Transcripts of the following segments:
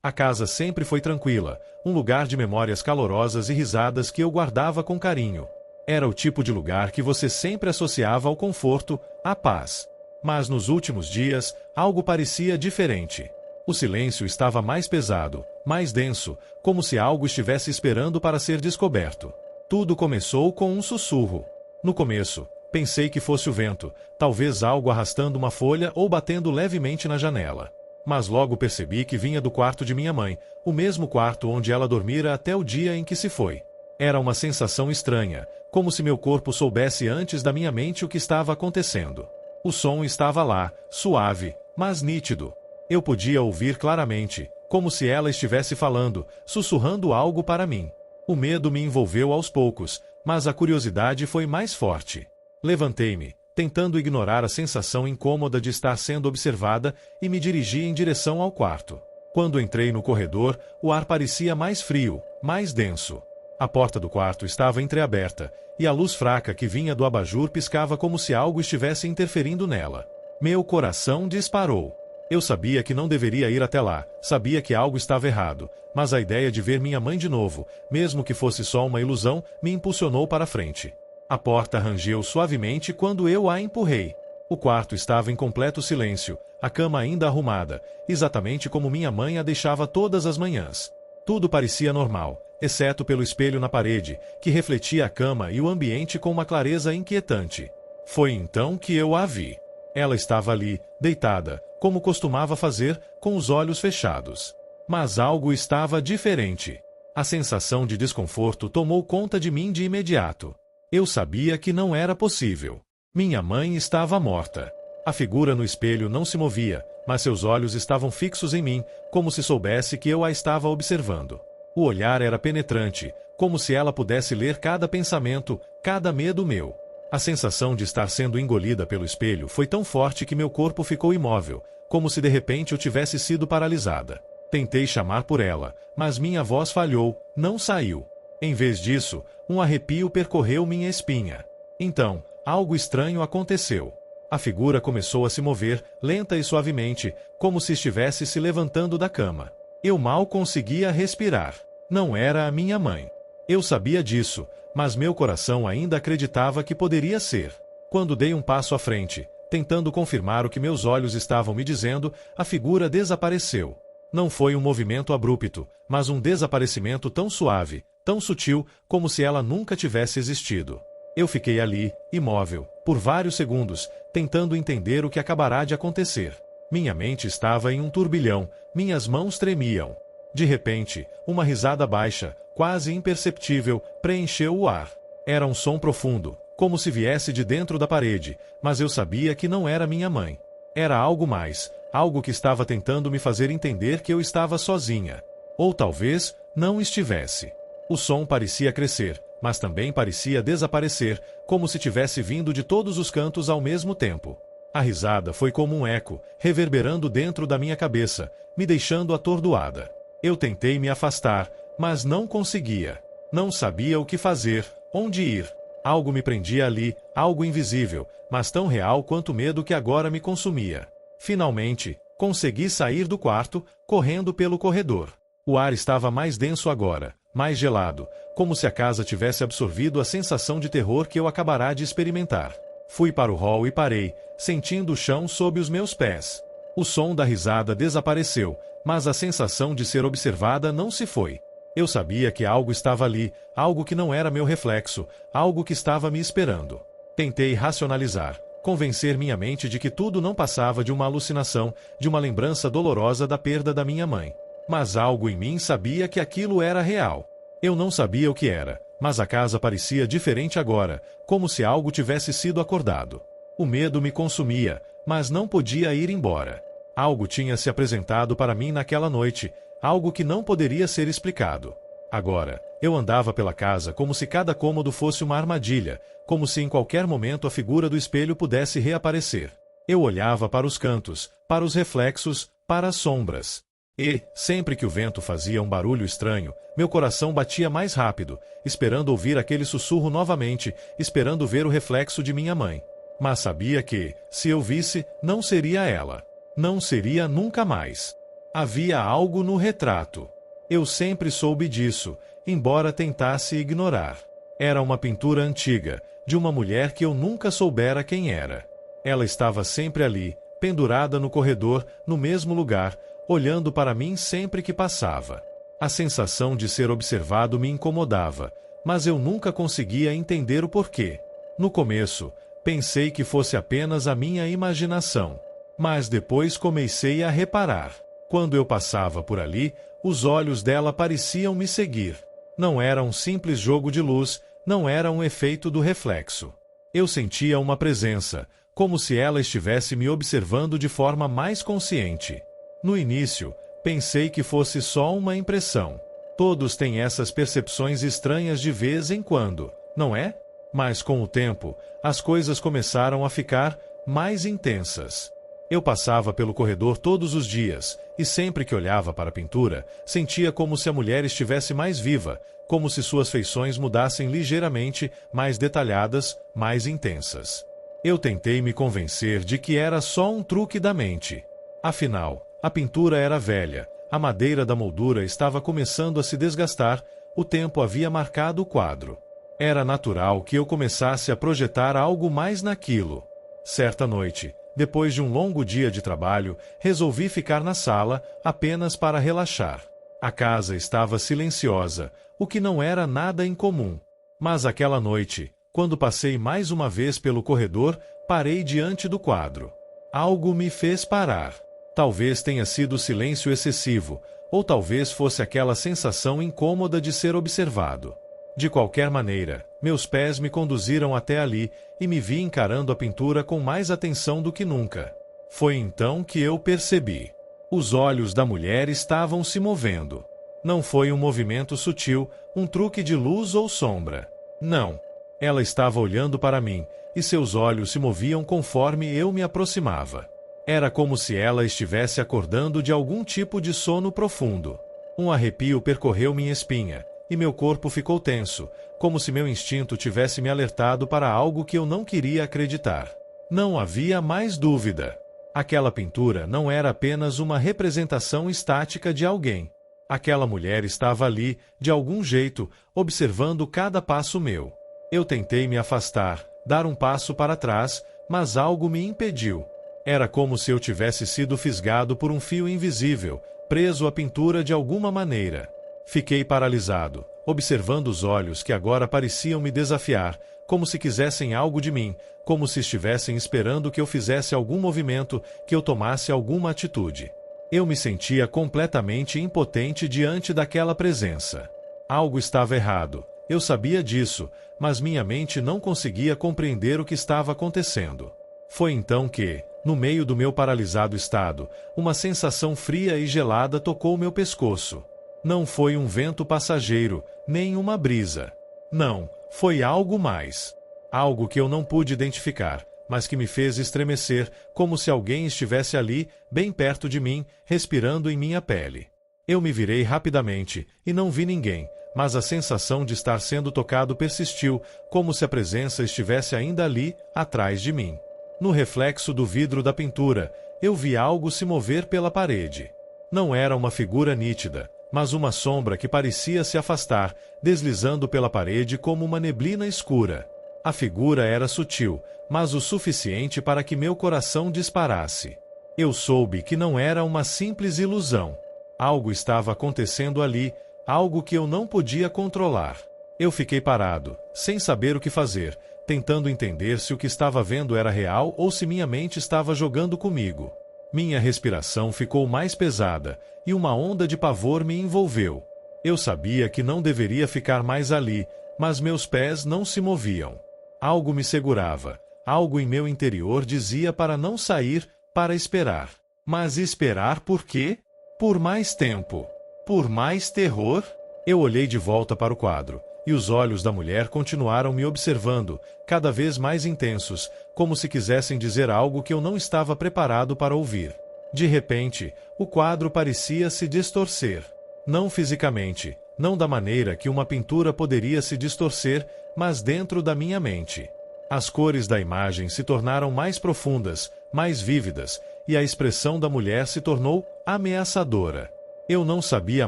A casa sempre foi tranquila, um lugar de memórias calorosas e risadas que eu guardava com carinho. Era o tipo de lugar que você sempre associava ao conforto, à paz. Mas nos últimos dias, algo parecia diferente. O silêncio estava mais pesado, mais denso, como se algo estivesse esperando para ser descoberto. Tudo começou com um sussurro. No começo, pensei que fosse o vento, talvez algo arrastando uma folha ou batendo levemente na janela. Mas logo percebi que vinha do quarto de minha mãe, o mesmo quarto onde ela dormira até o dia em que se foi. Era uma sensação estranha, como se meu corpo soubesse antes da minha mente o que estava acontecendo. O som estava lá, suave, mas nítido. Eu podia ouvir claramente, como se ela estivesse falando, sussurrando algo para mim. O medo me envolveu aos poucos, mas a curiosidade foi mais forte. Levantei-me, tentando ignorar a sensação incômoda de estar sendo observada, e me dirigi em direção ao quarto. Quando entrei no corredor, o ar parecia mais frio, mais denso. A porta do quarto estava entreaberta, e a luz fraca que vinha do abajur piscava como se algo estivesse interferindo nela. Meu coração disparou. Eu sabia que não deveria ir até lá, sabia que algo estava errado, mas a ideia de ver minha mãe de novo, mesmo que fosse só uma ilusão, me impulsionou para frente. A porta rangeu suavemente quando eu a empurrei. O quarto estava em completo silêncio, a cama ainda arrumada, exatamente como minha mãe a deixava todas as manhãs. Tudo parecia normal, exceto pelo espelho na parede, que refletia a cama e o ambiente com uma clareza inquietante. Foi então que eu a vi. Ela estava ali, deitada, como costumava fazer, com os olhos fechados. Mas algo estava diferente. A sensação de desconforto tomou conta de mim de imediato. Eu sabia que não era possível. Minha mãe estava morta. A figura no espelho não se movia, mas seus olhos estavam fixos em mim, como se soubesse que eu a estava observando. O olhar era penetrante, como se ela pudesse ler cada pensamento, cada medo meu. A sensação de estar sendo engolida pelo espelho foi tão forte que meu corpo ficou imóvel, como se de repente eu tivesse sido paralisada. Tentei chamar por ela, mas minha voz falhou, não saiu. Em vez disso, um arrepio percorreu minha espinha. Então, algo estranho aconteceu. A figura começou a se mover, lenta e suavemente, como se estivesse se levantando da cama. Eu mal conseguia respirar. Não era a minha mãe. Eu sabia disso, mas meu coração ainda acreditava que poderia ser. Quando dei um passo à frente, tentando confirmar o que meus olhos estavam me dizendo, a figura desapareceu. Não foi um movimento abrupto, mas um desaparecimento tão suave, tão sutil, como se ela nunca tivesse existido. Eu fiquei ali, imóvel, por vários segundos, tentando entender o que acabará de acontecer. Minha mente estava em um turbilhão, minhas mãos tremiam. De repente, uma risada baixa, quase imperceptível, preencheu o ar. Era um som profundo, como se viesse de dentro da parede, mas eu sabia que não era minha mãe. Era algo mais, algo que estava tentando me fazer entender que eu estava sozinha. Ou talvez, não estivesse. O som parecia crescer, mas também parecia desaparecer, como se tivesse vindo de todos os cantos ao mesmo tempo. A risada foi como um eco, reverberando dentro da minha cabeça, me deixando atordoada. Eu tentei me afastar, mas não conseguia. Não sabia o que fazer, onde ir. Algo me prendia ali, algo invisível, mas tão real quanto o medo que agora me consumia. Finalmente, consegui sair do quarto, correndo pelo corredor. O ar estava mais denso agora, mais gelado, como se a casa tivesse absorvido a sensação de terror que eu acabará de experimentar. Fui para o hall e parei, sentindo o chão sob os meus pés. O som da risada desapareceu, mas a sensação de ser observada não se foi. Eu sabia que algo estava ali, algo que não era meu reflexo, algo que estava me esperando. Tentei racionalizar, convencer minha mente de que tudo não passava de uma alucinação, de uma lembrança dolorosa da perda da minha mãe. Mas algo em mim sabia que aquilo era real. Eu não sabia o que era, mas a casa parecia diferente agora, como se algo tivesse sido acordado. O medo me consumia, mas não podia ir embora. Algo tinha se apresentado para mim naquela noite, algo que não poderia ser explicado. Agora, eu andava pela casa como se cada cômodo fosse uma armadilha, como se em qualquer momento a figura do espelho pudesse reaparecer. Eu olhava para os cantos, para os reflexos, para as sombras. E, sempre que o vento fazia um barulho estranho, meu coração batia mais rápido, esperando ouvir aquele sussurro novamente, esperando ver o reflexo de minha mãe. Mas sabia que, se eu visse, não seria ela. Não seria nunca mais. Havia algo no retrato. Eu sempre soube disso, embora tentasse ignorar. Era uma pintura antiga, de uma mulher que eu nunca soubera quem era. Ela estava sempre ali, pendurada no corredor, no mesmo lugar, olhando para mim sempre que passava. A sensação de ser observado me incomodava, mas eu nunca conseguia entender o porquê. No começo, pensei que fosse apenas a minha imaginação. Mas depois comecei a reparar. Quando eu passava por ali, os olhos dela pareciam me seguir. Não era um simples jogo de luz, não era um efeito do reflexo. Eu sentia uma presença, como se ela estivesse me observando de forma mais consciente. No início, pensei que fosse só uma impressão. Todos têm essas percepções estranhas de vez em quando, não é? Mas com o tempo, as coisas começaram a ficar mais intensas. Eu passava pelo corredor todos os dias, e sempre que olhava para a pintura, sentia como se a mulher estivesse mais viva, como se suas feições mudassem ligeiramente, mais detalhadas, mais intensas. Eu tentei me convencer de que era só um truque da mente. Afinal, a pintura era velha, a madeira da moldura estava começando a se desgastar, o tempo havia marcado o quadro. Era natural que eu começasse a projetar algo mais naquilo. Certa noite, depois de um longo dia de trabalho, resolvi ficar na sala, apenas para relaxar. A casa estava silenciosa, o que não era nada incomum. Mas aquela noite, quando passei mais uma vez pelo corredor, parei diante do quadro. Algo me fez parar. Talvez tenha sido silêncio excessivo, ou talvez fosse aquela sensação incômoda de ser observado. De qualquer maneira, meus pés me conduziram até ali e me vi encarando a pintura com mais atenção do que nunca. Foi então que eu percebi. Os olhos da mulher estavam se movendo. Não foi um movimento sutil, um truque de luz ou sombra. Não. Ela estava olhando para mim, e seus olhos se moviam conforme eu me aproximava. Era como se ela estivesse acordando de algum tipo de sono profundo. Um arrepio percorreu minha espinha, e meu corpo ficou tenso, como se meu instinto tivesse me alertado para algo que eu não queria acreditar. Não havia mais dúvida. Aquela pintura não era apenas uma representação estática de alguém. Aquela mulher estava ali, de algum jeito, observando cada passo meu. Eu tentei me afastar, dar um passo para trás, mas algo me impediu. Era como se eu tivesse sido fisgado por um fio invisível, preso à pintura de alguma maneira. Fiquei paralisado, observando os olhos que agora pareciam me desafiar, como se quisessem algo de mim, como se estivessem esperando que eu fizesse algum movimento, que eu tomasse alguma atitude. Eu me sentia completamente impotente diante daquela presença. Algo estava errado, eu sabia disso, mas minha mente não conseguia compreender o que estava acontecendo. Foi então que, no meio do meu paralisado estado, uma sensação fria e gelada tocou meu pescoço. Não foi um vento passageiro, nem uma brisa. Não, foi algo mais. Algo que eu não pude identificar, mas que me fez estremecer, como se alguém estivesse ali, bem perto de mim, respirando em minha pele. Eu me virei rapidamente, e não vi ninguém, mas a sensação de estar sendo tocado persistiu, como se a presença estivesse ainda ali, atrás de mim. No reflexo do vidro da pintura, eu vi algo se mover pela parede. Não era uma figura nítida, mas uma sombra que parecia se afastar, deslizando pela parede como uma neblina escura. A figura era sutil, mas o suficiente para que meu coração disparasse. Eu soube que não era uma simples ilusão. Algo estava acontecendo ali, algo que eu não podia controlar. Eu fiquei parado, sem saber o que fazer, tentando entender se o que estava vendo era real ou se minha mente estava jogando comigo. Minha respiração ficou mais pesada, e uma onda de pavor me envolveu. Eu sabia que não deveria ficar mais ali, mas meus pés não se moviam. Algo me segurava, algo em meu interior dizia para não sair, para esperar. Mas esperar por quê? Por mais tempo. Por mais terror? Eu olhei de volta para o quadro, e os olhos da mulher continuaram me observando, cada vez mais intensos, como se quisessem dizer algo que eu não estava preparado para ouvir. De repente, o quadro parecia se distorcer. Não fisicamente, não da maneira que uma pintura poderia se distorcer, mas dentro da minha mente. As cores da imagem se tornaram mais profundas, mais vívidas, e a expressão da mulher se tornou ameaçadora. Eu não sabia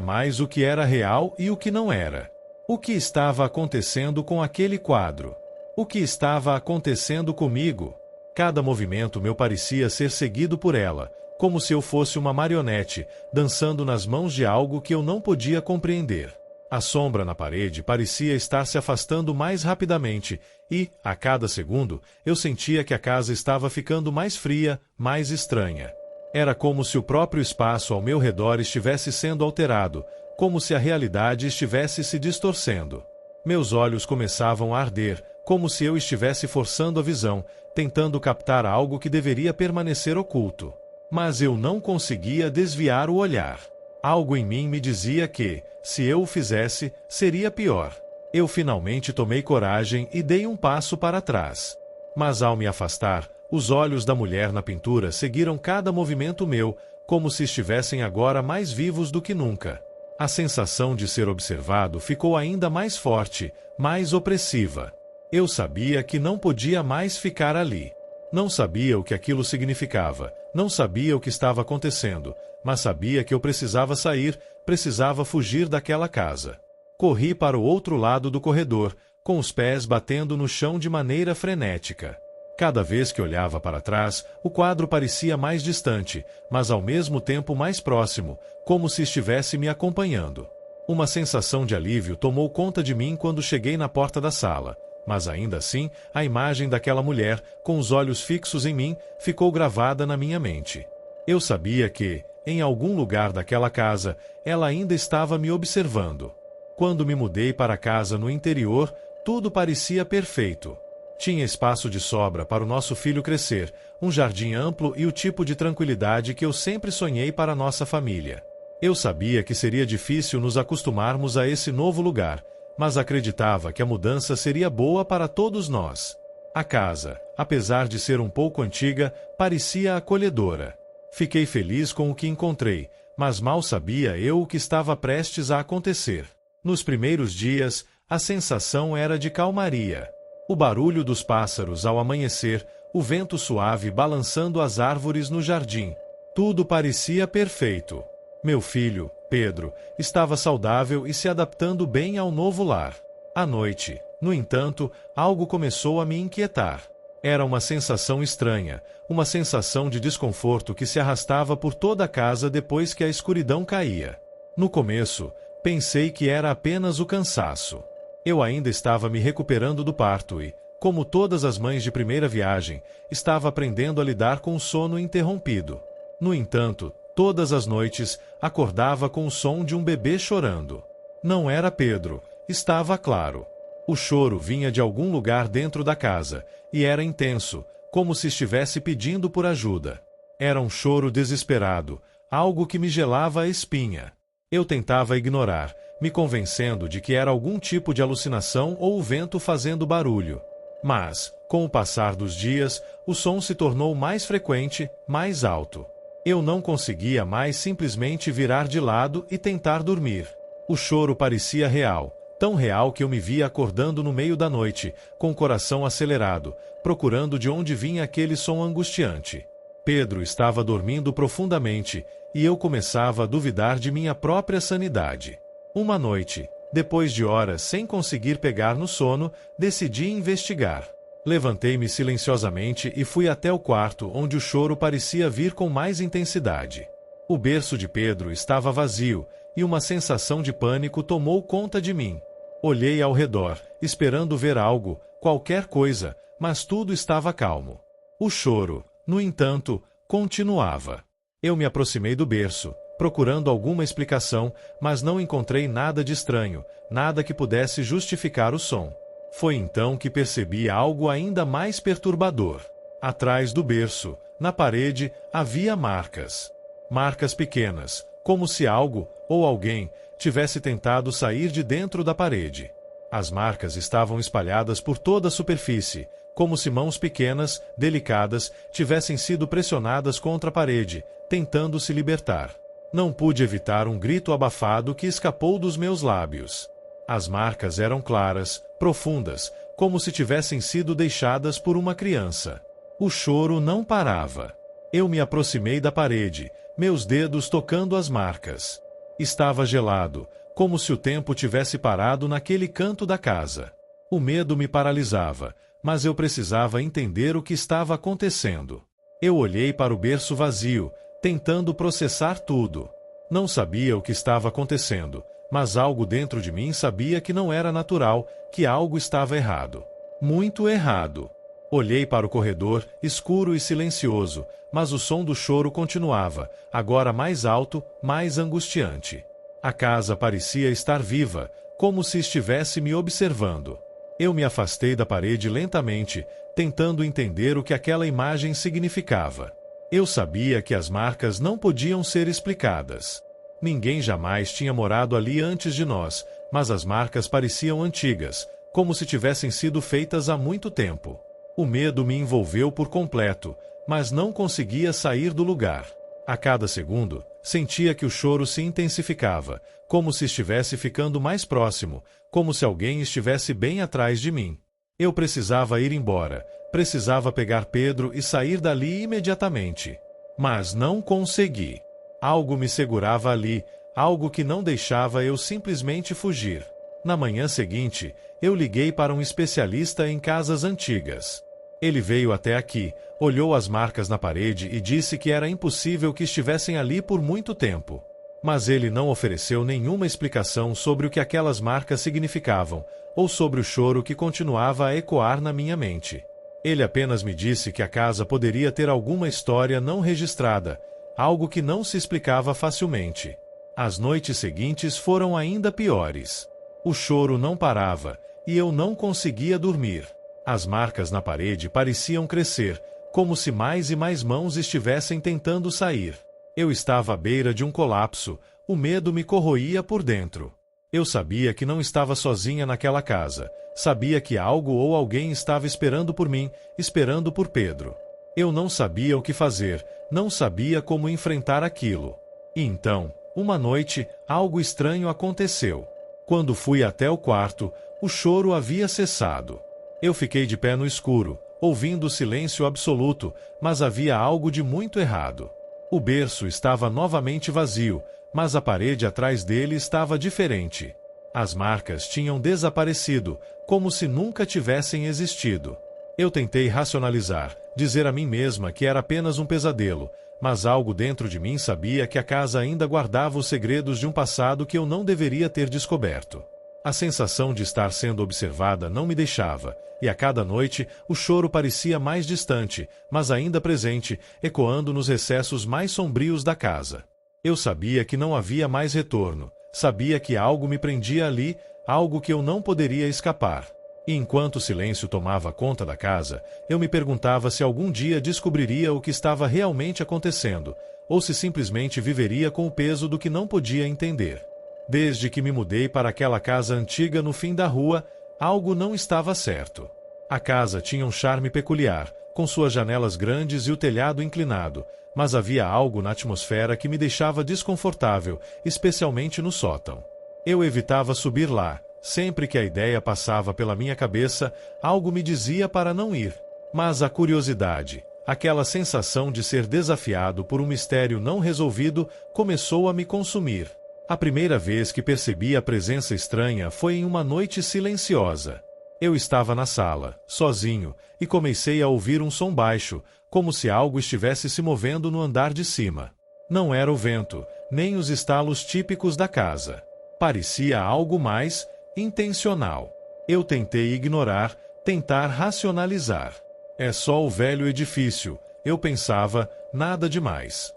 mais o que era real e o que não era. O que estava acontecendo com aquele quadro? O que estava acontecendo comigo? Cada movimento meu parecia ser seguido por ela, como se eu fosse uma marionete, dançando nas mãos de algo que eu não podia compreender. A sombra na parede parecia estar se afastando mais rapidamente e, a cada segundo, eu sentia que a casa estava ficando mais fria, mais estranha. Era como se o próprio espaço ao meu redor estivesse sendo alterado, como se a realidade estivesse se distorcendo. Meus olhos começavam a arder, como se eu estivesse forçando a visão, tentando captar algo que deveria permanecer oculto. Mas eu não conseguia desviar o olhar. Algo em mim me dizia que, se eu o fizesse, seria pior. Eu finalmente tomei coragem e dei um passo para trás. Mas ao me afastar, os olhos da mulher na pintura seguiram cada movimento meu, como se estivessem agora mais vivos do que nunca. A sensação de ser observado ficou ainda mais forte, mais opressiva. Eu sabia que não podia mais ficar ali. Não sabia o que aquilo significava, não sabia o que estava acontecendo, mas sabia que eu precisava sair, precisava fugir daquela casa. Corri para o outro lado do corredor, com os pés batendo no chão de maneira frenética. Cada vez que olhava para trás, o quadro parecia mais distante, mas ao mesmo tempo mais próximo, como se estivesse me acompanhando. Uma sensação de alívio tomou conta de mim quando cheguei na porta da sala, mas ainda assim, a imagem daquela mulher, com os olhos fixos em mim, ficou gravada na minha mente. Eu sabia que, em algum lugar daquela casa, ela ainda estava me observando. Quando me mudei para a casa no interior, tudo parecia perfeito. Tinha espaço de sobra para o nosso filho crescer, um jardim amplo e o tipo de tranquilidade que eu sempre sonhei para nossa família. Eu sabia que seria difícil nos acostumarmos a esse novo lugar, mas acreditava que a mudança seria boa para todos nós. A casa, apesar de ser um pouco antiga, parecia acolhedora. Fiquei feliz com o que encontrei, mas mal sabia eu o que estava prestes a acontecer. Nos primeiros dias, a sensação era de calmaria. O barulho dos pássaros ao amanhecer, o vento suave balançando as árvores no jardim. Tudo parecia perfeito. Meu filho, Pedro, estava saudável e se adaptando bem ao novo lar. À noite, no entanto, algo começou a me inquietar. Era uma sensação estranha, uma sensação de desconforto que se arrastava por toda a casa depois que a escuridão caía. No começo, pensei que era apenas o cansaço. Eu ainda estava me recuperando do parto e, como todas as mães de primeira viagem, estava aprendendo a lidar com o sono interrompido. No entanto, todas as noites, acordava com o som de um bebê chorando. Não era Pedro, estava claro. O choro vinha de algum lugar dentro da casa, e era intenso, como se estivesse pedindo por ajuda. Era um choro desesperado, algo que me gelava a espinha. Eu tentava ignorar, me convencendo de que era algum tipo de alucinação ou o vento fazendo barulho. Mas, com o passar dos dias, o som se tornou mais frequente, mais alto. Eu não conseguia mais simplesmente virar de lado e tentar dormir. O choro parecia real, tão real que eu me via acordando no meio da noite, com o coração acelerado, procurando de onde vinha aquele som angustiante. Pedro estava dormindo profundamente, e eu começava a duvidar de minha própria sanidade. Uma noite, depois de horas sem conseguir pegar no sono, decidi investigar. Levantei-me silenciosamente e fui até o quarto onde o choro parecia vir com mais intensidade. O berço de Pedro estava vazio, e uma sensação de pânico tomou conta de mim. Olhei ao redor, esperando ver algo, qualquer coisa, mas tudo estava calmo. O choro, no entanto, continuava. Eu me aproximei do berço, procurando alguma explicação, mas não encontrei nada de estranho, nada que pudesse justificar o som. Foi então que percebi algo ainda mais perturbador. Atrás do berço, na parede, havia marcas. Marcas pequenas, como se algo, ou alguém, tivesse tentado sair de dentro da parede. As marcas estavam espalhadas por toda a superfície, como se mãos pequenas, delicadas, tivessem sido pressionadas contra a parede, tentando se libertar. Não pude evitar um grito abafado que escapou dos meus lábios. As marcas eram claras, profundas, como se tivessem sido deixadas por uma criança. O choro não parava. Eu me aproximei da parede, meus dedos tocando as marcas. Estava gelado, como se o tempo tivesse parado naquele canto da casa. O medo me paralisava, mas eu precisava entender o que estava acontecendo. Eu olhei para o berço vazio, tentando processar tudo. Não sabia o que estava acontecendo, mas algo dentro de mim sabia que não era natural, que algo estava errado. Muito errado. Olhei para o corredor, escuro e silencioso, mas o som do choro continuava, agora mais alto, mais angustiante. A casa parecia estar viva, como se estivesse me observando. Eu me afastei da parede lentamente, tentando entender o que aquela imagem significava. Eu sabia que as marcas não podiam ser explicadas. Ninguém jamais tinha morado ali antes de nós, mas as marcas pareciam antigas, como se tivessem sido feitas há muito tempo. O medo me envolveu por completo, mas não conseguia sair do lugar. A cada segundo, sentia que o choro se intensificava, como se estivesse ficando mais próximo, como se alguém estivesse bem atrás de mim. Eu precisava ir embora, precisava pegar Pedro e sair dali imediatamente. Mas não consegui. Algo me segurava ali, algo que não deixava eu simplesmente fugir. Na manhã seguinte, eu liguei para um especialista em casas antigas. Ele veio até aqui, olhou as marcas na parede e disse que era impossível que estivessem ali por muito tempo. Mas ele não ofereceu nenhuma explicação sobre o que aquelas marcas significavam, ou sobre o choro que continuava a ecoar na minha mente. Ele apenas me disse que a casa poderia ter alguma história não registrada, algo que não se explicava facilmente. As noites seguintes foram ainda piores. O choro não parava, e eu não conseguia dormir. As marcas na parede pareciam crescer, como se mais e mais mãos estivessem tentando sair. Eu estava à beira de um colapso, o medo me corroía por dentro. Eu sabia que não estava sozinha naquela casa, sabia que algo ou alguém estava esperando por mim, esperando por Pedro. Eu não sabia o que fazer, não sabia como enfrentar aquilo. E então, uma noite, algo estranho aconteceu. Quando fui até o quarto, o choro havia cessado. Eu fiquei de pé no escuro, ouvindo o silêncio absoluto, mas havia algo de muito errado. O berço estava novamente vazio, mas a parede atrás dele estava diferente. As marcas tinham desaparecido, como se nunca tivessem existido. Eu tentei racionalizar, dizer a mim mesma que era apenas um pesadelo, mas algo dentro de mim sabia que a casa ainda guardava os segredos de um passado que eu não deveria ter descoberto. A sensação de estar sendo observada não me deixava, e a cada noite o choro parecia mais distante, mas ainda presente, ecoando nos recessos mais sombrios da casa. Eu sabia que não havia mais retorno, sabia que algo me prendia ali, algo que eu não poderia escapar. E enquanto o silêncio tomava conta da casa, eu me perguntava se algum dia descobriria o que estava realmente acontecendo, ou se simplesmente viveria com o peso do que não podia entender. Desde que me mudei para aquela casa antiga no fim da rua, algo não estava certo. A casa tinha um charme peculiar, com suas janelas grandes e o telhado inclinado, mas havia algo na atmosfera que me deixava desconfortável, especialmente no sótão. Eu evitava subir lá. Sempre que a ideia passava pela minha cabeça, algo me dizia para não ir. Mas a curiosidade, aquela sensação de ser desafiado por um mistério não resolvido, começou a me consumir. A primeira vez que percebi a presença estranha foi em uma noite silenciosa. Eu estava na sala, sozinho, e comecei a ouvir um som baixo, como se algo estivesse se movendo no andar de cima. Não era o vento, nem os estalos típicos da casa. Parecia algo mais intencional. Eu tentei ignorar, tentar racionalizar. É só o velho edifício, eu pensava, nada demais.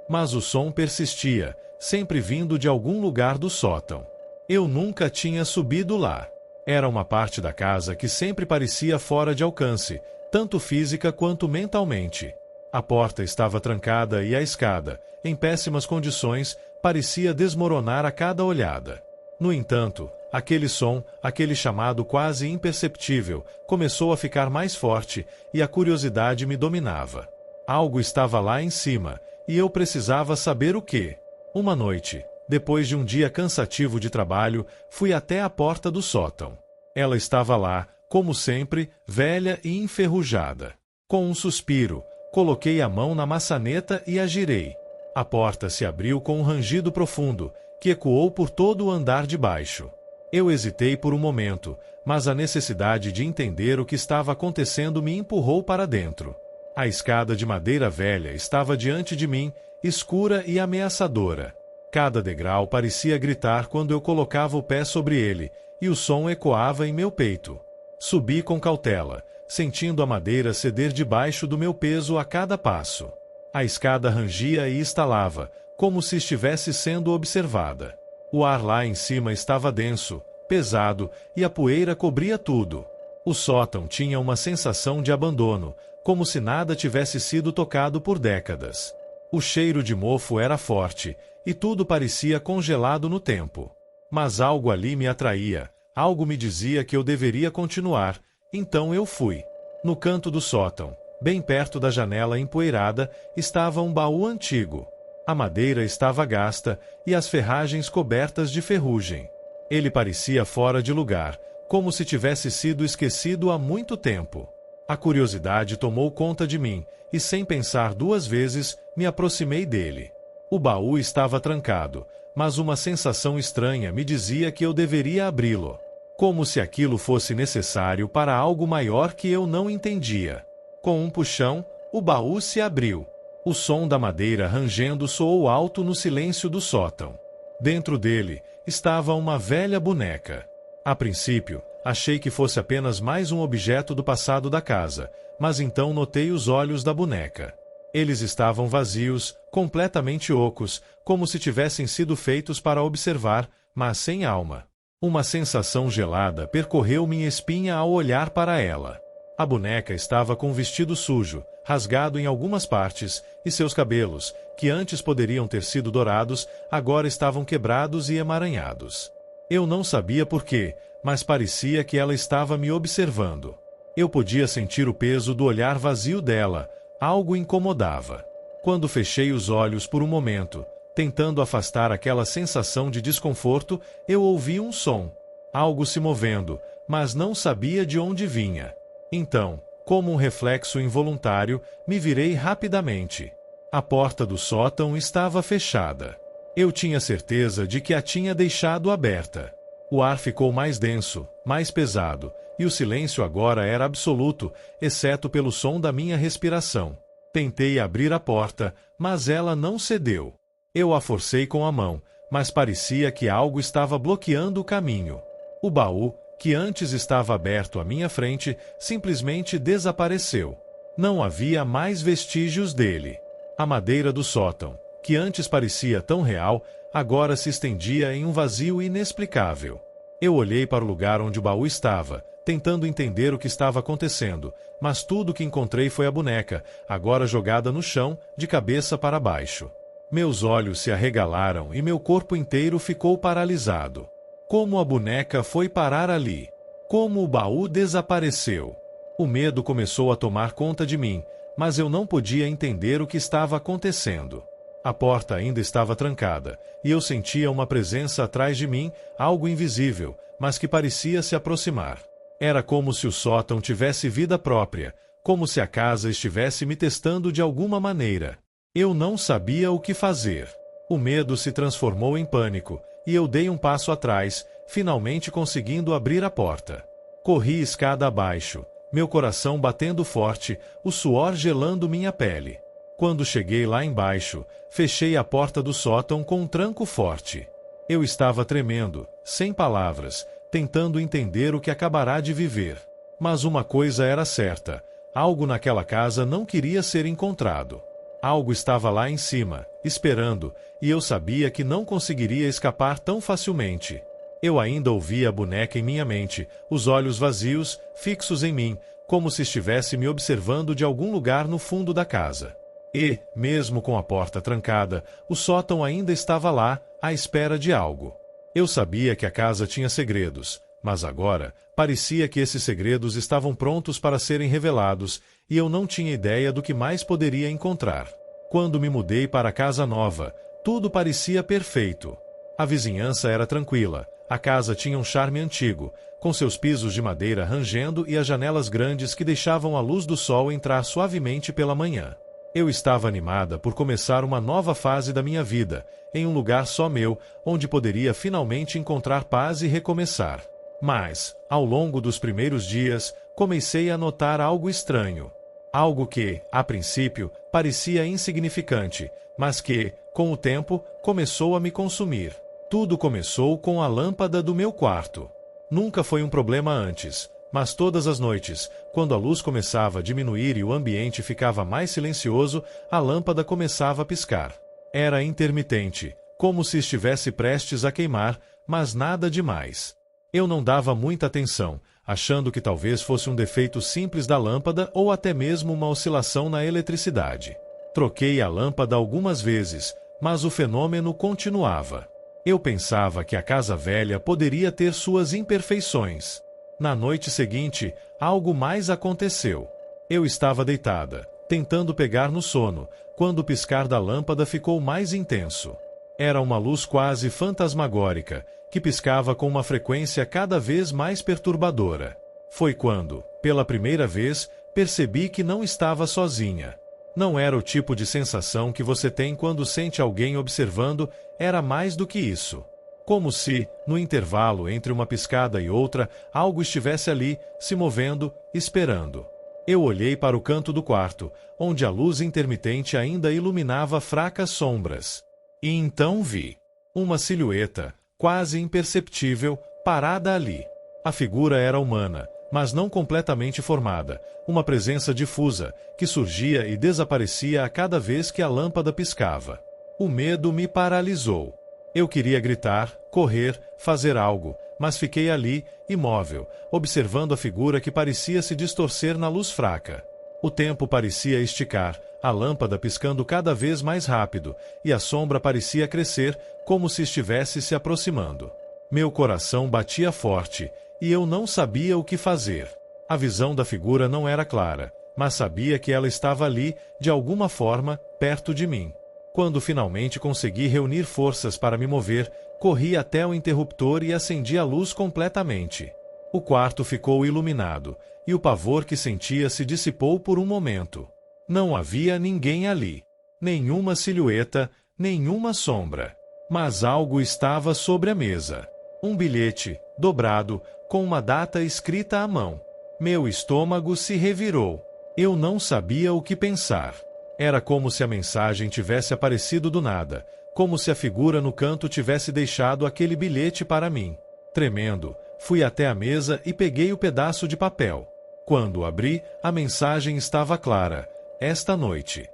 Mas o som persistia, sempre vindo de algum lugar do sótão. Eu nunca tinha subido lá. Era uma parte da casa que sempre parecia fora de alcance, tanto física quanto mentalmente. A porta estava trancada e a escada, em péssimas condições, parecia desmoronar a cada olhada. No entanto, aquele som, aquele chamado quase imperceptível, começou a ficar mais forte e a curiosidade me dominava. Algo estava lá em cima, e eu precisava saber o que. Uma noite, depois de um dia cansativo de trabalho, fui até a porta do sótão. Ela estava lá, como sempre, velha e enferrujada. Com um suspiro, coloquei a mão na maçaneta e a girei. A porta se abriu com um rangido profundo, que ecoou por todo o andar de baixo. Eu hesitei por um momento, mas a necessidade de entender o que estava acontecendo me empurrou para dentro. A escada de madeira velha estava diante de mim, escura e ameaçadora. Cada degrau parecia gritar quando eu colocava o pé sobre ele, e o som ecoava em meu peito. Subi com cautela, sentindo a madeira ceder debaixo do meu peso a cada passo. A escada rangia e estalava, como se estivesse sendo observada. O ar lá em cima estava denso, pesado, e a poeira cobria tudo. O sótão tinha uma sensação de abandono, como se nada tivesse sido tocado por décadas. O cheiro de mofo era forte, e tudo parecia congelado no tempo. Mas algo ali me atraía, algo me dizia que eu deveria continuar, então eu fui. No canto do sótão, bem perto da janela empoeirada, estava um baú antigo. A madeira estava gasta e as ferragens cobertas de ferrugem. Ele parecia fora de lugar, como se tivesse sido esquecido há muito tempo. A curiosidade tomou conta de mim, e sem pensar duas vezes, me aproximei dele. O baú estava trancado, mas uma sensação estranha me dizia que eu deveria abri-lo. Como se aquilo fosse necessário para algo maior que eu não entendia. Com um puxão, o baú se abriu. O som da madeira rangendo soou alto no silêncio do sótão. Dentro dele, estava uma velha boneca. A princípio, achei que fosse apenas mais um objeto do passado da casa, mas então notei os olhos da boneca. Eles estavam vazios, completamente ocos, como se tivessem sido feitos para observar, mas sem alma. Uma sensação gelada percorreu minha espinha ao olhar para ela. A boneca estava com um vestido sujo, rasgado em algumas partes, e seus cabelos, que antes poderiam ter sido dourados, agora estavam quebrados e emaranhados. Eu não sabia por quê, mas parecia que ela estava me observando. Eu podia sentir o peso do olhar vazio dela, algo incomodava. Quando fechei os olhos por um momento, tentando afastar aquela sensação de desconforto, eu ouvi um som. Algo se movendo, mas não sabia de onde vinha. Então, como um reflexo involuntário, me virei rapidamente. A porta do sótão estava fechada. Eu tinha certeza de que a tinha deixado aberta. O ar ficou mais denso, mais pesado, e o silêncio agora era absoluto, exceto pelo som da minha respiração. Tentei abrir a porta, mas ela não cedeu. Eu a forcei com a mão, mas parecia que algo estava bloqueando o caminho. O baú, que antes estava aberto à minha frente, simplesmente desapareceu. Não havia mais vestígios dele. A madeira do sótão, que antes parecia tão real, agora se estendia em um vazio inexplicável. Eu olhei para o lugar onde o baú estava, tentando entender o que estava acontecendo, mas tudo o que encontrei foi a boneca, agora jogada no chão, de cabeça para baixo. Meus olhos se arregalaram e meu corpo inteiro ficou paralisado. Como a boneca foi parar ali? Como o baú desapareceu? O medo começou a tomar conta de mim, mas eu não podia entender o que estava acontecendo. A porta ainda estava trancada, e eu sentia uma presença atrás de mim, algo invisível, mas que parecia se aproximar. Era como se o sótão tivesse vida própria, como se a casa estivesse me testando de alguma maneira. Eu não sabia o que fazer. O medo se transformou em pânico, e eu dei um passo atrás, finalmente conseguindo abrir a porta. Corri escada abaixo, meu coração batendo forte, o suor gelando minha pele. Quando cheguei lá embaixo, fechei a porta do sótão com um tranco forte. Eu estava tremendo, sem palavras, tentando entender o que acabará de viver. Mas uma coisa era certa, algo naquela casa não queria ser encontrado. Algo estava lá em cima, esperando, e eu sabia que não conseguiria escapar tão facilmente. Eu ainda ouvia a boneca em minha mente, os olhos vazios, fixos em mim, como se estivesse me observando de algum lugar no fundo da casa. E, mesmo com a porta trancada, o sótão ainda estava lá, à espera de algo. Eu sabia que a casa tinha segredos, mas agora parecia que esses segredos estavam prontos para serem revelados, e eu não tinha ideia do que mais poderia encontrar. Quando me mudei para a casa nova, tudo parecia perfeito. A vizinhança era tranquila, a casa tinha um charme antigo, com seus pisos de madeira rangendo e as janelas grandes que deixavam a luz do sol entrar suavemente pela manhã. Eu estava animada por começar uma nova fase da minha vida, em um lugar só meu, onde poderia finalmente encontrar paz e recomeçar. Mas, ao longo dos primeiros dias, comecei a notar algo estranho. Algo que, a princípio, parecia insignificante, mas que, com o tempo, começou a me consumir. Tudo começou com a lâmpada do meu quarto. Nunca foi um problema antes, mas todas as noites, quando a luz começava a diminuir e o ambiente ficava mais silencioso, a lâmpada começava a piscar. Era intermitente, como se estivesse prestes a queimar, mas nada demais. Eu não dava muita atenção, achando que talvez fosse um defeito simples da lâmpada ou até mesmo uma oscilação na eletricidade. Troquei a lâmpada algumas vezes, mas o fenômeno continuava. Eu pensava que a casa velha poderia ter suas imperfeições. Na noite seguinte, algo mais aconteceu. Eu estava deitada, tentando pegar no sono, quando o piscar da lâmpada ficou mais intenso. Era uma luz quase fantasmagórica, que piscava com uma frequência cada vez mais perturbadora. Foi quando, pela primeira vez, percebi que não estava sozinha. Não era o tipo de sensação que você tem quando sente alguém observando, era mais do que isso. Como se, no intervalo entre uma piscada e outra, algo estivesse ali, se movendo, esperando. Eu olhei para o canto do quarto, onde a luz intermitente ainda iluminava fracas sombras. E então vi uma silhueta, quase imperceptível, parada ali. A figura era humana, mas não completamente formada, uma presença difusa, que surgia e desaparecia a cada vez que a lâmpada piscava. O medo me paralisou. Eu queria gritar, correr, fazer algo, mas fiquei ali, imóvel, observando a figura que parecia se distorcer na luz fraca. O tempo parecia esticar, a lâmpada piscando cada vez mais rápido, e a sombra parecia crescer, como se estivesse se aproximando. Meu coração batia forte, e eu não sabia o que fazer. A visão da figura não era clara, mas sabia que ela estava ali, de alguma forma, perto de mim. Quando finalmente consegui reunir forças para me mover, corri até o interruptor e acendi a luz completamente. O quarto ficou iluminado, e o pavor que sentia se dissipou por um momento. Não havia ninguém ali. Nenhuma silhueta, nenhuma sombra. Mas algo estava sobre a mesa. Um bilhete, dobrado, com uma data escrita à mão. Meu estômago se revirou. Eu não sabia o que pensar. Era como se a mensagem tivesse aparecido do nada, como se a figura no canto tivesse deixado aquele bilhete para mim. Tremendo, fui até a mesa e peguei o pedaço de papel. Quando o abri, a mensagem estava clara: esta noite.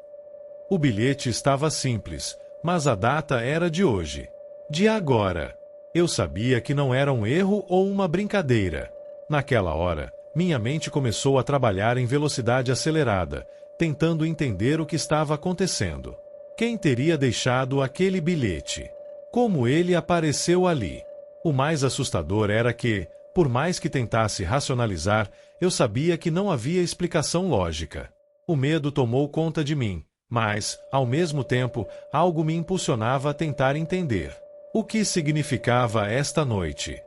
O bilhete estava simples, mas a data era de hoje. De agora. Eu sabia que não era um erro ou uma brincadeira. Naquela hora, minha mente começou a trabalhar em velocidade acelerada, tentando entender o que estava acontecendo. Quem teria deixado aquele bilhete? Como ele apareceu ali? O mais assustador era que, por mais que tentasse racionalizar, eu sabia que não havia explicação lógica. O medo tomou conta de mim, mas, ao mesmo tempo, algo me impulsionava a tentar entender. O que significava esta noite?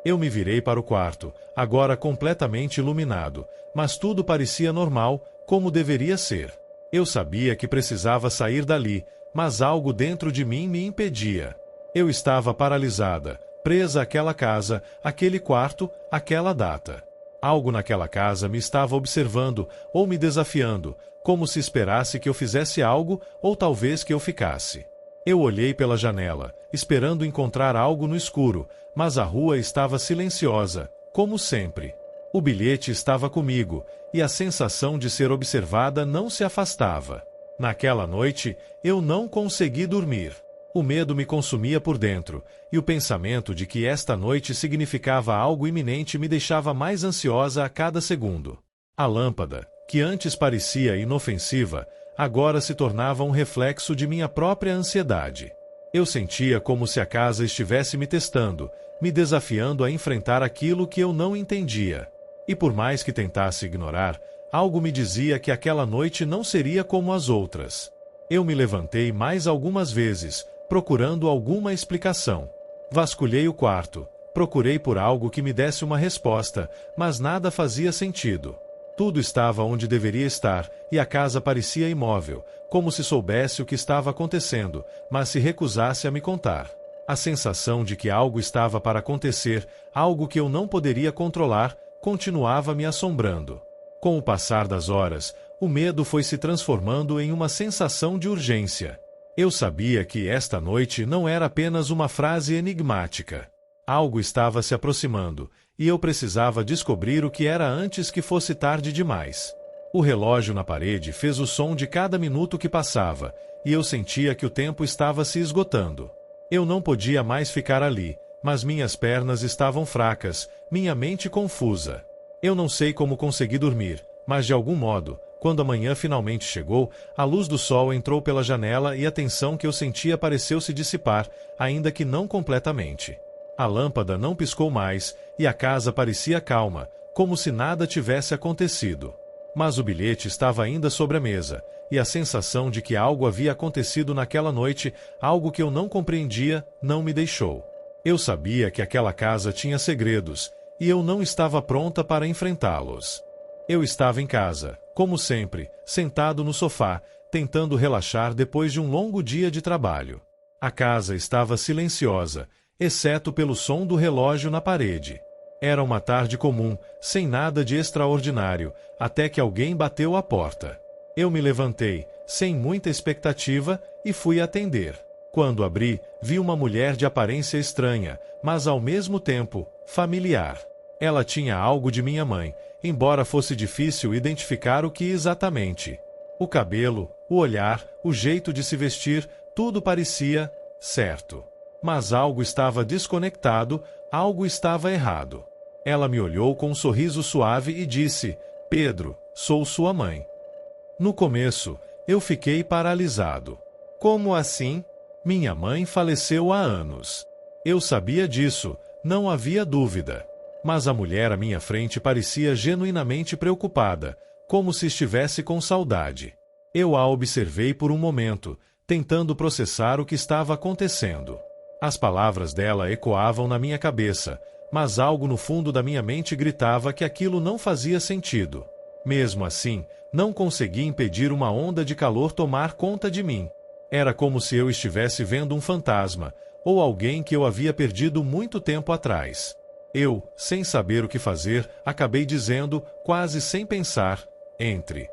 Eu me virei para o quarto, agora completamente iluminado, mas tudo parecia normal, como deveria ser. Eu sabia que precisava sair dali, mas algo dentro de mim me impedia. Eu estava paralisada, presa àquela casa, àquele quarto, àquela data. Algo naquela casa me estava observando ou me desafiando, como se esperasse que eu fizesse algo ou talvez que eu ficasse. Eu olhei pela janela, esperando encontrar algo no escuro, mas a rua estava silenciosa, como sempre. O bilhete estava comigo, e a sensação de ser observada não se afastava. Naquela noite, eu não consegui dormir. O medo me consumia por dentro, e o pensamento de que esta noite significava algo iminente me deixava mais ansiosa a cada segundo. A lâmpada, que antes parecia inofensiva, agora se tornava um reflexo de minha própria ansiedade. Eu sentia como se a casa estivesse me testando, me desafiando a enfrentar aquilo que eu não entendia. E por mais que tentasse ignorar, algo me dizia que aquela noite não seria como as outras. Eu me levantei mais algumas vezes, procurando alguma explicação. Vasculhei o quarto, procurei por algo que me desse uma resposta, mas nada fazia sentido. Tudo estava onde deveria estar, e a casa parecia imóvel, como se soubesse o que estava acontecendo, mas se recusasse a me contar. A sensação de que algo estava para acontecer, algo que eu não poderia controlar, continuava me assombrando. Com o passar das horas, o medo foi se transformando em uma sensação de urgência. Eu sabia que esta noite não era apenas uma frase enigmática. Algo estava se aproximando, e eu precisava descobrir o que era antes que fosse tarde demais. O relógio na parede fez o som de cada minuto que passava, e eu sentia que o tempo estava se esgotando. Eu não podia mais ficar ali, mas minhas pernas estavam fracas, minha mente confusa. Eu não sei como consegui dormir, mas de algum modo, quando a manhã finalmente chegou, a luz do sol entrou pela janela e a tensão que eu sentia pareceu se dissipar, ainda que não completamente. A lâmpada não piscou mais, e a casa parecia calma, como se nada tivesse acontecido. Mas o bilhete estava ainda sobre a mesa, e a sensação de que algo havia acontecido naquela noite, algo que eu não compreendia, não me deixou. Eu sabia que aquela casa tinha segredos, e eu não estava pronta para enfrentá-los. Eu estava em casa, como sempre, sentado no sofá, tentando relaxar depois de um longo dia de trabalho. A casa estava silenciosa, exceto pelo som do relógio na parede. Era uma tarde comum, sem nada de extraordinário, até que alguém bateu à porta. Eu me levantei, sem muita expectativa, e fui atender. Quando abri, vi uma mulher de aparência estranha, mas ao mesmo tempo, familiar. Ela tinha algo de minha mãe, embora fosse difícil identificar o que exatamente. O cabelo, o olhar, o jeito de se vestir, tudo parecia certo. Mas algo estava desconectado, algo estava errado. Ela me olhou com um sorriso suave e disse: "Pedro, sou sua mãe." No começo, eu fiquei paralisado. Como assim? Minha mãe faleceu há anos. Eu sabia disso, não havia dúvida. Mas a mulher à minha frente parecia genuinamente preocupada, como se estivesse com saudade. Eu a observei por um momento, tentando processar o que estava acontecendo. As palavras dela ecoavam na minha cabeça, mas algo no fundo da minha mente gritava que aquilo não fazia sentido. Mesmo assim, não consegui impedir uma onda de calor tomar conta de mim. Era como se eu estivesse vendo um fantasma, ou alguém que eu havia perdido muito tempo atrás. Eu, sem saber o que fazer, acabei dizendo, quase sem pensar, "Entre."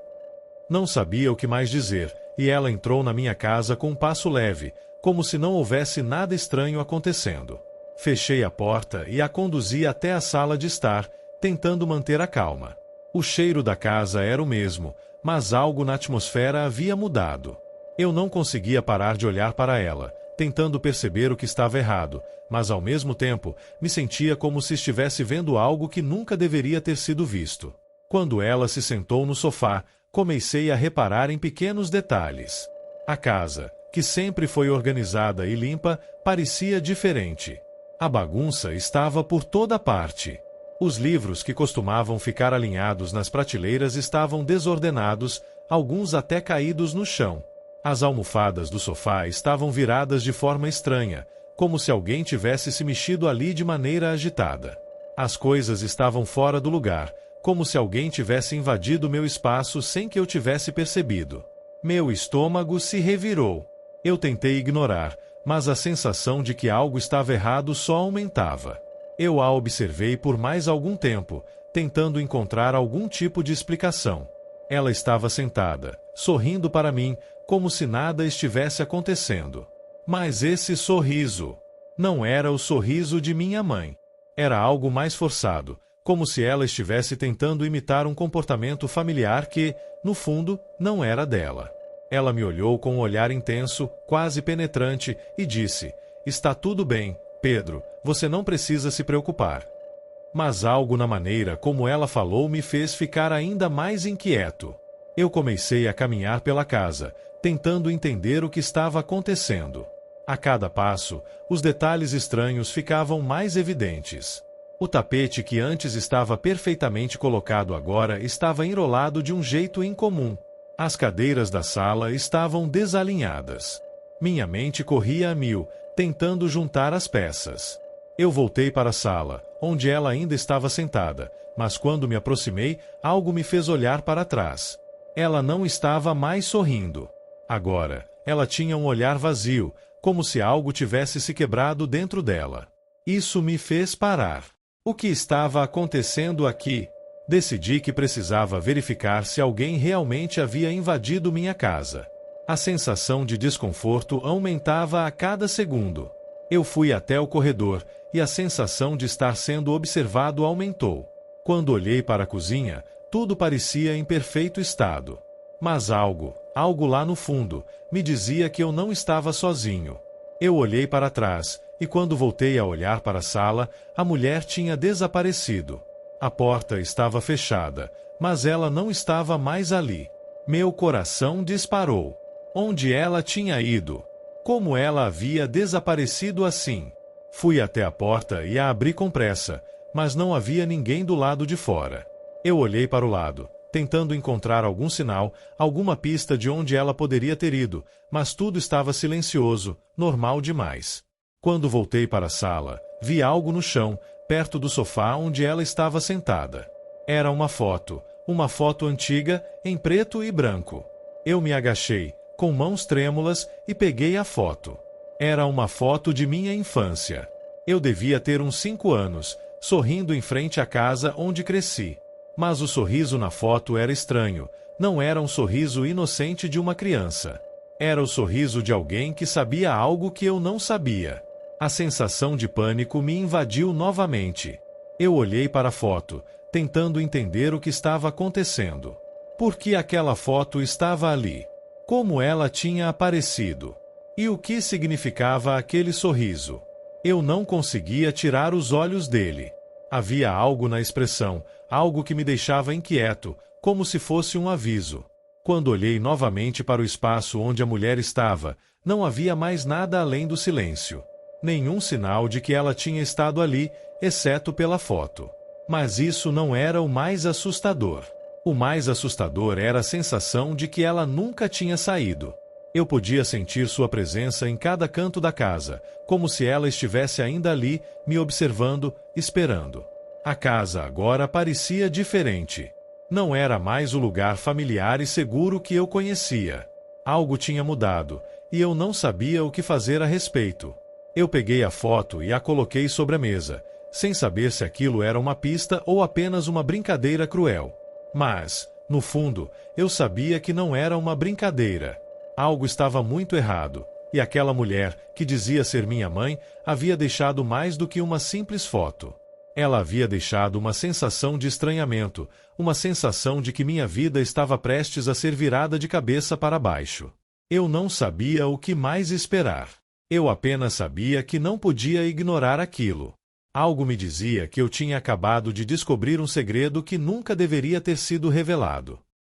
Não sabia o que mais dizer, e ela entrou na minha casa com um passo leve, como se não houvesse nada estranho acontecendo. Fechei a porta e a conduzi até a sala de estar, tentando manter a calma. O cheiro da casa era o mesmo, mas algo na atmosfera havia mudado. Eu não conseguia parar de olhar para ela, tentando perceber o que estava errado, mas ao mesmo tempo, me sentia como se estivesse vendo algo que nunca deveria ter sido visto. Quando ela se sentou no sofá, comecei a reparar em pequenos detalhes. A casa, que sempre foi organizada e limpa, parecia diferente. A bagunça estava por toda parte. Os livros que costumavam ficar alinhados nas prateleiras estavam desordenados, alguns até caídos no chão. As almofadas do sofá estavam viradas de forma estranha, como se alguém tivesse se mexido ali de maneira agitada. As coisas estavam fora do lugar, como se alguém tivesse invadido meu espaço sem que eu tivesse percebido. Meu estômago se revirou. Eu tentei ignorar, mas a sensação de que algo estava errado só aumentava. Eu a observei por mais algum tempo, tentando encontrar algum tipo de explicação. Ela estava sentada, sorrindo para mim, como se nada estivesse acontecendo. Mas esse sorriso não era o sorriso de minha mãe. Era algo mais forçado, como se ela estivesse tentando imitar um comportamento familiar que, no fundo, não era dela. Ela me olhou com um olhar intenso, quase penetrante, e disse: "Está tudo bem, Pedro, você não precisa se preocupar." Mas algo na maneira como ela falou me fez ficar ainda mais inquieto. Eu comecei a caminhar pela casa, tentando entender o que estava acontecendo. A cada passo, os detalhes estranhos ficavam mais evidentes. O tapete que antes estava perfeitamente colocado agora estava enrolado de um jeito incomum. As cadeiras da sala estavam desalinhadas. Minha mente corria a mil, tentando juntar as peças. Eu voltei para a sala, onde ela ainda estava sentada, mas quando me aproximei, algo me fez olhar para trás. Ela não estava mais sorrindo. Agora, ela tinha um olhar vazio, como se algo tivesse se quebrado dentro dela. Isso me fez parar. O que estava acontecendo aqui? Decidi que precisava verificar se alguém realmente havia invadido minha casa. A sensação de desconforto aumentava a cada segundo. Eu fui até o corredor, e a sensação de estar sendo observado aumentou. Quando olhei para a cozinha, tudo parecia em perfeito estado. Mas algo lá no fundo, me dizia que eu não estava sozinho. Eu olhei para trás, e quando voltei a olhar para a sala, a mulher tinha desaparecido. A porta estava fechada, mas ela não estava mais ali. Meu coração disparou. Onde ela tinha ido? Como ela havia desaparecido assim? Fui até a porta e a abri com pressa, mas não havia ninguém do lado de fora. Eu olhei para o lado, tentando encontrar algum sinal, alguma pista de onde ela poderia ter ido, mas tudo estava silencioso, normal demais. Quando voltei para a sala, vi algo no chão, perto do sofá onde ela estava sentada. Era uma foto antiga, em preto e branco. Eu me agachei, com mãos trêmulas, e peguei a foto. Era uma foto de minha infância. Eu devia ter uns 5 anos, sorrindo em frente à casa onde cresci. Mas o sorriso na foto era estranho, não era um sorriso inocente de uma criança. Era o sorriso de alguém que sabia algo que eu não sabia. A sensação de pânico me invadiu novamente. Eu olhei para a foto, tentando entender o que estava acontecendo. Por que aquela foto estava ali? Como ela tinha aparecido? E o que significava aquele sorriso? Eu não conseguia tirar os olhos dele. Havia algo na expressão, algo que me deixava inquieto, como se fosse um aviso. Quando olhei novamente para o espaço onde a mulher estava, não havia mais nada além do silêncio. Nenhum sinal de que ela tinha estado ali, exceto pela foto. Mas isso não era o mais assustador. O mais assustador era a sensação de que ela nunca tinha saído. Eu podia sentir sua presença em cada canto da casa, como se ela estivesse ainda ali, me observando, esperando. A casa agora parecia diferente. Não era mais o lugar familiar e seguro que eu conhecia. Algo tinha mudado, e eu não sabia o que fazer a respeito. Eu peguei a foto e a coloquei sobre a mesa, sem saber se aquilo era uma pista ou apenas uma brincadeira cruel. Mas, no fundo, eu sabia que não era uma brincadeira. Algo estava muito errado, e aquela mulher, que dizia ser minha mãe, havia deixado mais do que uma simples foto. Ela havia deixado uma sensação de estranhamento, uma sensação de que minha vida estava prestes a ser virada de cabeça para baixo. Eu não sabia o que mais esperar. Eu apenas sabia que não podia ignorar aquilo. Algo me dizia que eu tinha acabado de descobrir um segredo que nunca deveria ter sido revelado.